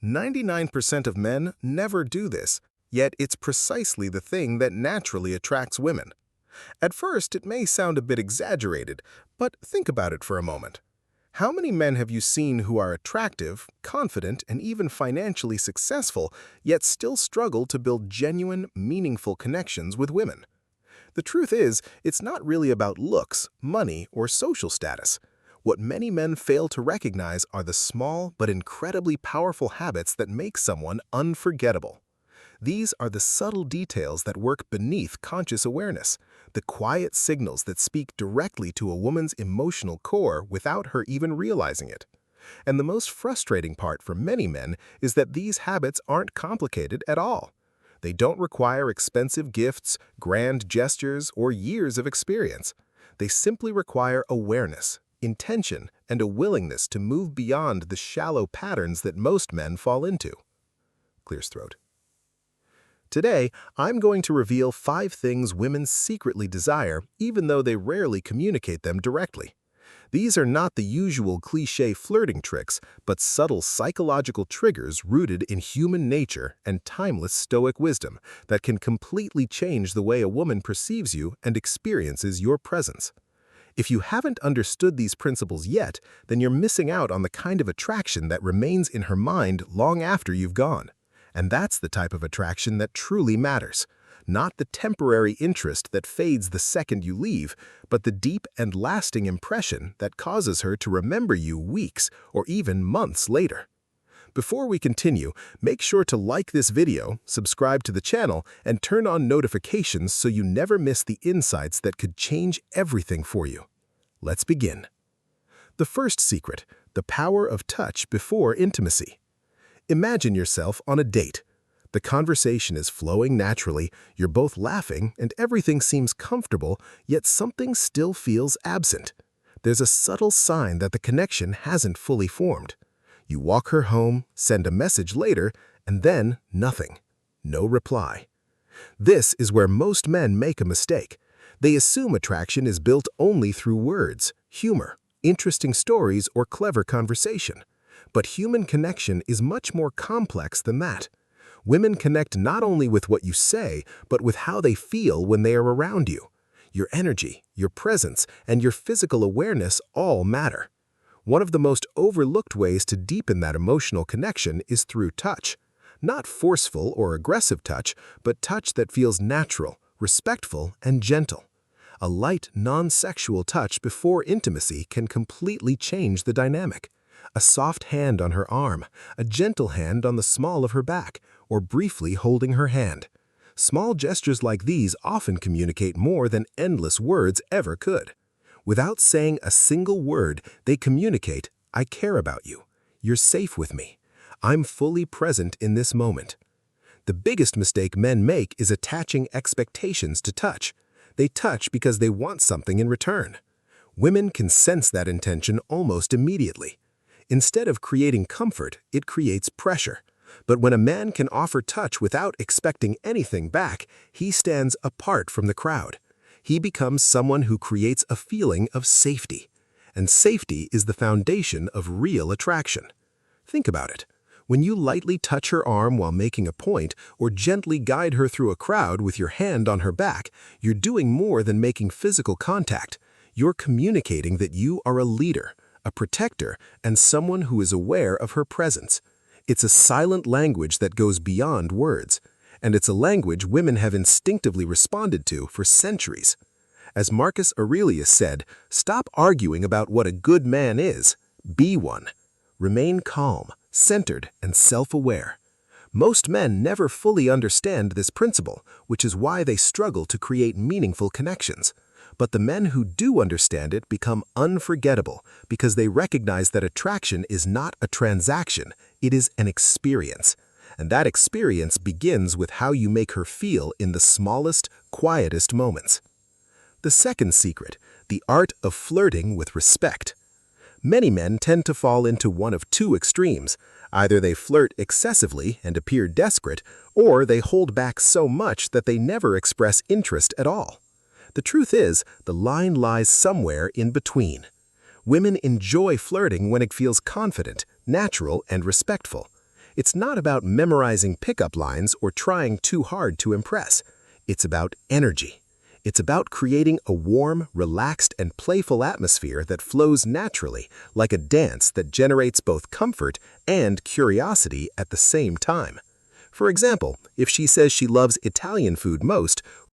99% of men never do this, yet it's precisely the thing that naturally attracts women. At first, it may sound a bit exaggerated, but think about it for a moment. How many men have you seen who are attractive, confident, and even financially successful, yet still struggle to build genuine, meaningful connections with women? The truth is, it's not really about looks, money, or social status. What many men fail to recognize are the small but incredibly powerful habits that make someone unforgettable. These are the subtle details that work beneath conscious awareness, the quiet signals that speak directly to a woman's emotional core without her even realizing it. And the most frustrating part for many men is that these habits aren't complicated at all. They don't require expensive gifts, grand gestures, or years of experience. They simply require awareness, intention, and a willingness to move beyond the shallow patterns that most men fall into. Clears throat. Today, I'm going to reveal 5 things women secretly desire, even though they rarely communicate them directly. These are not the usual cliché flirting tricks, but subtle psychological triggers rooted in human nature and timeless Stoic wisdom that can completely change the way a woman perceives you and experiences your presence. If you haven't understood these principles yet, then you're missing out on the kind of attraction that remains in her mind long after you've gone. And that's the type of attraction that truly matters. Not the temporary interest that fades the second you leave, but the deep and lasting impression that causes her to remember you weeks or even months later. Before we continue, make sure to like this video, subscribe to the channel, and turn on notifications so you never miss the insights that could change everything for you. Let's begin. The first secret, the power of touch before intimacy. Imagine yourself on a date. The conversation is flowing naturally, you're both laughing, and everything seems comfortable, yet something still feels absent. There's a subtle sign that the connection hasn't fully formed. You walk her home, send a message later, and then nothing. No reply. This is where most men make a mistake. They assume attraction is built only through words, humor, interesting stories, or clever conversation. But human connection is much more complex than that. Women connect not only with what you say, but with how they feel when they are around you. Your energy, your presence, and your physical awareness all matter. One of the most overlooked ways to deepen that emotional connection is through touch. Not forceful or aggressive touch, but touch that feels natural, respectful, and gentle. A light, non-sexual touch before intimacy can completely change the dynamic. A soft hand on her arm, a gentle hand on the small of her back, or briefly holding her hand. Small gestures like these often communicate more than endless words ever could. Without saying a single word, they communicate, "I care about you. You're safe with me. I'm fully present in this moment." The biggest mistake men make is attaching expectations to touch. They touch because they want something in return. Women can sense that intention almost immediately. Instead of creating comfort, it creates pressure. But when a man can offer touch without expecting anything back, he stands apart from the crowd. He becomes someone who creates a feeling of safety. And safety is the foundation of real attraction. Think about it. When you lightly touch her arm while making a point, or gently guide her through a crowd with your hand on her back, you're doing more than making physical contact. You're communicating that you are a leader, a protector, and someone who is aware of her presence. It's a silent language that goes beyond words, and it's a language women have instinctively responded to for centuries. As Marcus Aurelius said, stop arguing about what a good man is. Be one. Remain calm, centered, and self-aware. Most men never fully understand this principle, which is why they struggle to create meaningful connections. But the men who do understand it become unforgettable because they recognize that attraction is not a transaction, it is an experience. And that experience begins with how you make her feel in the smallest, quietest moments. The second secret, the art of flirting with respect. Many men tend to fall into one of two extremes. Either they flirt excessively and appear desperate, or they hold back so much that they never express interest at all. The truth is, the line lies somewhere in between. Women enjoy flirting when it feels confident, natural, and respectful. It's not about memorizing pickup lines or trying too hard to impress. It's about energy. It's about creating a warm, relaxed, and playful atmosphere that flows naturally, like a dance that generates both comfort and curiosity at the same time. For example, if she says she loves Italian food most,